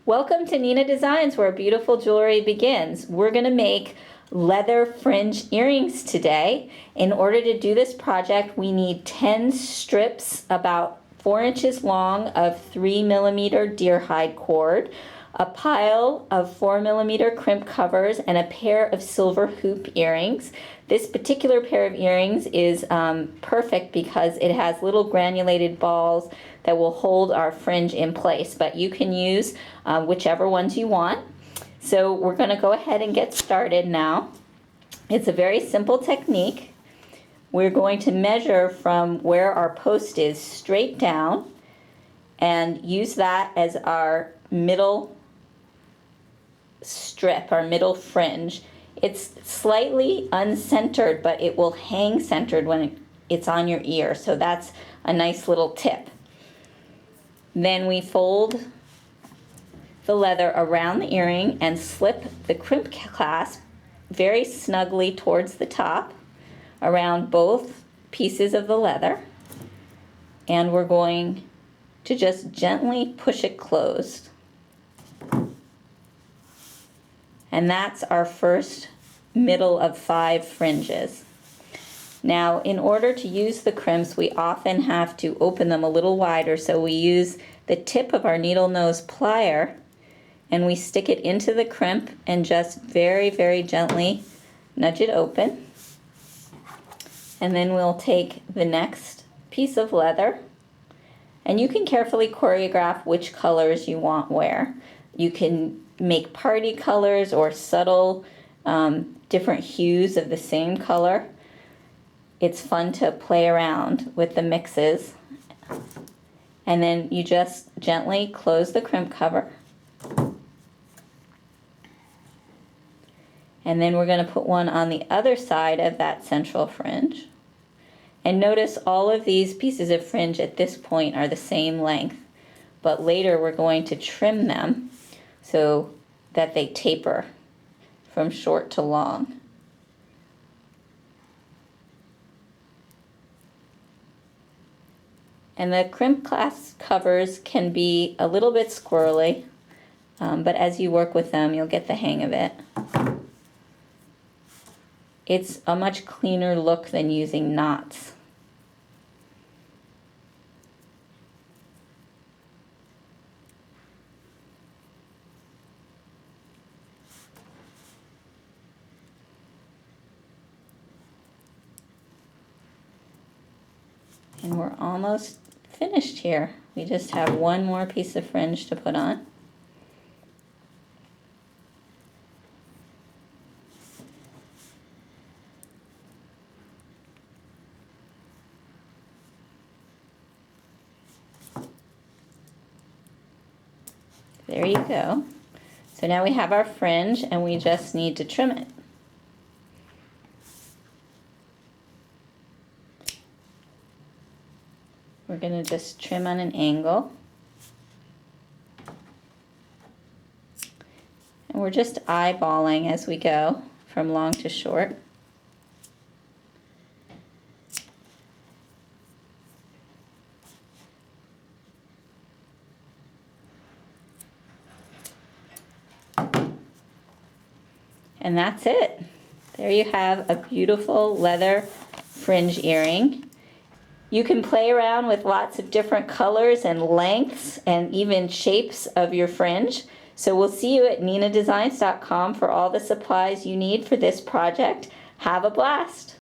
Welcome to Nina Designs, where beautiful jewelry begins. We're going to make leather fringe earrings today. In order to do this project, we need 10 strips about 4 inches long of 3mm deer hide cord, a pile of 4mm crimp covers, and a pair of silver hoop earrings. This particular pair of earrings is perfect because it has little granulated balls that will hold our fringe in place, but you can use whichever ones you want. So we're going to go ahead and get started now. It's a very simple technique. We're going to measure from where our post is straight down and use that as our middle strip, our middle fringe. It's slightly uncentered, but it will hang centered when it's on your ear, so that's a nice little tip. Then we fold the leather around the earring and slip the crimp clasp very snugly towards the top around both pieces of the leather, and we're going to just gently push it closed. And that's our first middle of 5 fringes. Now, in order to use the crimps, we often have to open them a little wider, so we use the tip of our needle nose plier and we stick it into the crimp and just very, very gently nudge it open. And then we'll take the next piece of leather, and you can carefully choreograph which colors you want where. You can make party colors or subtle different hues of the same color. It's fun to play around with the mixes. And then you just gently close the crimp cover. And then we're going to put one on the other side of that central fringe. And notice all of these pieces of fringe at this point are the same length, but later we're going to trim them so that they taper from short to long. And the crimp clasp covers can be a little bit squirrely, but as you work with them, you'll get the hang of it. It's a much cleaner look than using knots. And we're almost finished here. We just have one more piece of fringe to put on. There you go. So now we have our fringe and we just need to trim it. We're going to just trim on an angle. And we're just eyeballing as we go from long to short. And that's it. There you have a beautiful leather fringe earring. You can play around with lots of different colors and lengths and even shapes of your fringe. So we'll see you at ninadesigns.com for all the supplies you need for this project. Have a blast!